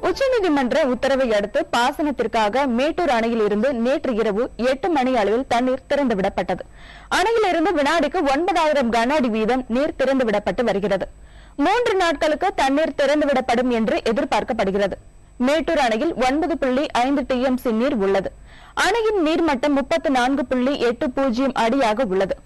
உச்சநீதிமன்ற உத்தரவை அடுத்து பாசனத்திற்காக மேட்டூர் அணையில் இருந்து நேற்று இரவு 8 மணி அளவில் தண்ணீர் திறந்துவிடப்பட்டது. அணையிலிருந்து வினாடிக்கு 9000 கன அடி வீதம் நீர் திறந்துவிடப்பட்டு வருகிறது. 3 நாட்களுக்கு தண்ணீர் திறந்துவிடப்படும் என்று எதிர்பார்க்கப்படுகிறது. மேட்டூர் அணையில் 9.5 TMC நீர் உள்ளது. அணையின் நீர்மட்டம் 34.80 அடியாக உள்ளது.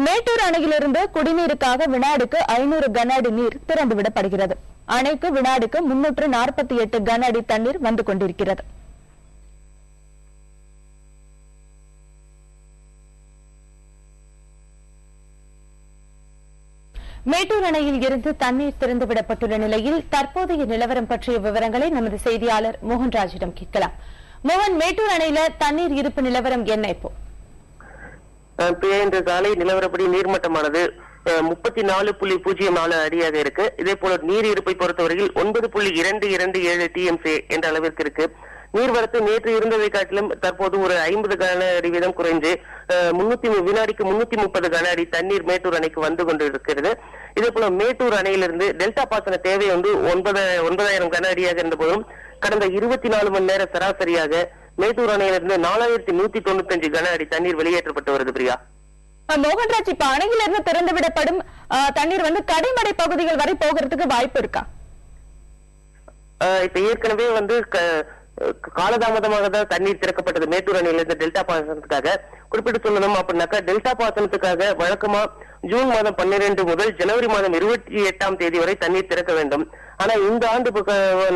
மேட்டூர் அணையிலிருந்து குடிநீருக்காக வினாடிக்கு 500 கன அடி நீர் திறந்துவிடப்படுகிறது. அணைக்கு வினாடிக்கு 348 கன அடி தண்ணீர் வந்து கொண்டிருக்கிறது. மேட்டூர் அணையில் இருந்து தண்ணீர் திறந்துவிடப்பட்டுள்ள நிலையில் தற்போதைய நிலவரம் பற்றிய விவரங்களை நமது செய்தியாளர் மோகன்ராஜிடம் கேட்கலாம். மோகன், மேட்டூர் அணையில தண்ணீர் இருப்பு நிலவரம் என்ன? இப்போ இன்று காலை நிலவரப்படி நீர்மட்டமானது 34.04 அடியாக இருக்கு. இதே போல நீர் இருப்பை பொறுத்தவரையில் 9.227 TMC என்ற அளவிற்கு இருக்கு. நீர்வரத்து நேற்று இருந்ததை காட்டிலும் தற்போது ஒரு 50 கன அடி வீதம் குறைந்து வினாடிக்கு 330 கன அடி தண்ணீர் மேட்டூர் அணைக்கு வந்து கொண்டு இருக்கிறது. இதே போல மேட்டூர் அணையிலிருந்து டெல்டா பாசன தேவை 9000 கன அடியாக இருந்த போதும் கடந்த 24 மணி நேர சராசரியாக மேட்டூர் அணையிலிருந்து 4195 கன அடி தண்ணீர் வெளியேற்றப்பட்டு வருது. பிரியா, மோகன்ராஜ், இப்ப அணையிலிருந்து திறந்துவிடப்படும் தண்ணீர் கடைமடை பகுதிகள் வரை போகிறதுக்கு வாய்ப்பு இருக்கா? இப்ப ஏற்கனவே காலதாமதமாக தான் தண்ணீர் திறக்கப்பட்டது மேட்டூர் அணையிலிருந்து டெல்டா பாசனத்துக்காக. குறிப்பிட்டு சொல்லணும் அப்படின்னாக்கா, டெல்டா பாசனத்துக்காக வழக்கமா ஜூன் மாதம் 12 முதல் ஜனவரி மாதம் 28ஆம் தேதி வரை தண்ணீர் திறக்க வேண்டும். ஆனா இந்த ஆண்டு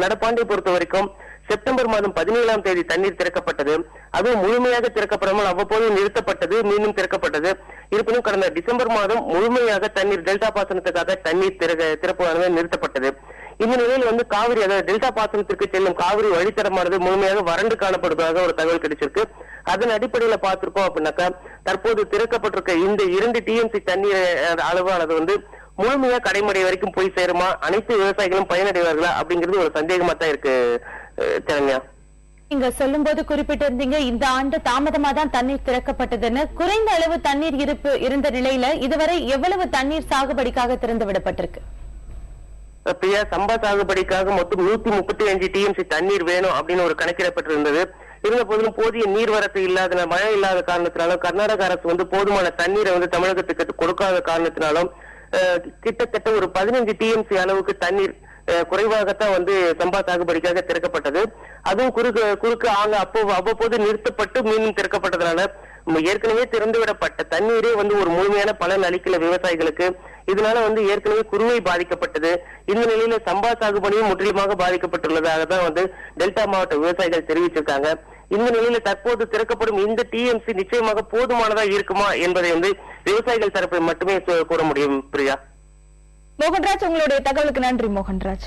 நடப்பாண்டை பொறுத்த வரைக்கும் செப்டம்பர் மாதம் 17ஆம் தேதி தண்ணீர் திறக்கப்பட்டது. அதுவும் முழுமையாக திறக்கப்படாமல் அவ்வப்போது நிறுத்தப்பட்டது, மீண்டும் திறக்கப்பட்டது. இருப்பினும் கடந்த டிசம்பர் மாதம் முழுமையாக தண்ணீர் டெல்டா பாசனத்துக்காக தண்ணீர் திறப்பானது நிறுத்தப்பட்டது. இந்த நிலையில் காவிரி, அதாவது டெல்டா பாசனத்திற்கு செல்லும் காவிரி வழித்தடமானது முழுமையாக வறண்டு காணப்படுவதாக ஒரு தகவல் கிடைச்சிருக்கு. அதன் அடிப்படையில பார்த்திருக்கோம் அப்படின்னாக்கா, தற்போது திறக்கப்பட்டிருக்க இந்த 2 TMC தண்ணீர் அளவானது முழுமையா கடைமடை வரைக்கும் போய் சேருமா, அனைத்து விவசாயிகளும் பயனடைவார்களா அப்படிங்கிறது ஒரு சந்தேகமா தான் இருக்கு. சரண்யா, நீங்க சொல்லும் போது குறிப்பிட்டிருந்தீங்க இந்த ஆண்டு தாமதமா தான் தண்ணீர் திறக்கப்பட்டதுன்னு. குறைந்த அளவு தண்ணீர் இருப்பு இருந்த நிலையில இதுவரை எவ்வளவு தண்ணீர் சாகுபடிக்காக திறந்து விடப்பட்டிருக்கு? பிரியா, சம்பா சாகுபடிக்காக மொத்தம் 135 TMC தண்ணீர் வேணும் அப்படின்னு ஒரு கணக்கிடப்பட்டிருந்தது. இருந்த போதிலும் போதிய நீர்வரத்து இல்லாத, மழை இல்லாத காரணத்தினாலும் கர்நாடக அரசு போதுமான தண்ணீரை தமிழகத்துக்கு கொடுக்காத காரணத்தினாலும் கிட்டத்தட்ட ஒரு 15 TMC அளவுக்கு தண்ணீர் குறைவாகத்தான் சம்பா சாகுபடிக்காக திறக்கப்பட்டது. அதுவும் குறுக்கு அவ்வப்போது நிறுத்தப்பட்டு மீண்டும் திறக்கப்பட்டதுனால ஏற்கனவே திறந்துவிடப்பட்ட தண்ணீரே ஒரு முழுமையான பலன் அளிக்கல விவசாயிகளுக்கு. இதனால ஏற்கனவே குறுவை பாதிக்கப்பட்டது. இந்த நிலையில சம்பா சாகுபடியும் முற்றிலுமாக பாதிக்கப்பட்டுள்ளதாக தான் டெல்டா மாவட்ட விவசாயிகள் தெரிவிச்சிருக்காங்க. இந்த நிலையில தற்போது திறக்கப்படும் இந்த TMC நிச்சயமாக போதுமானதா இருக்குமா என்பதை விவசாயிகள் தரப்பை மட்டுமே கூற முடியும். பிரியா, மோகன்ராஜ், உங்களுடைய தகவலுக்கு நன்றி. மோகன்ராஜ்.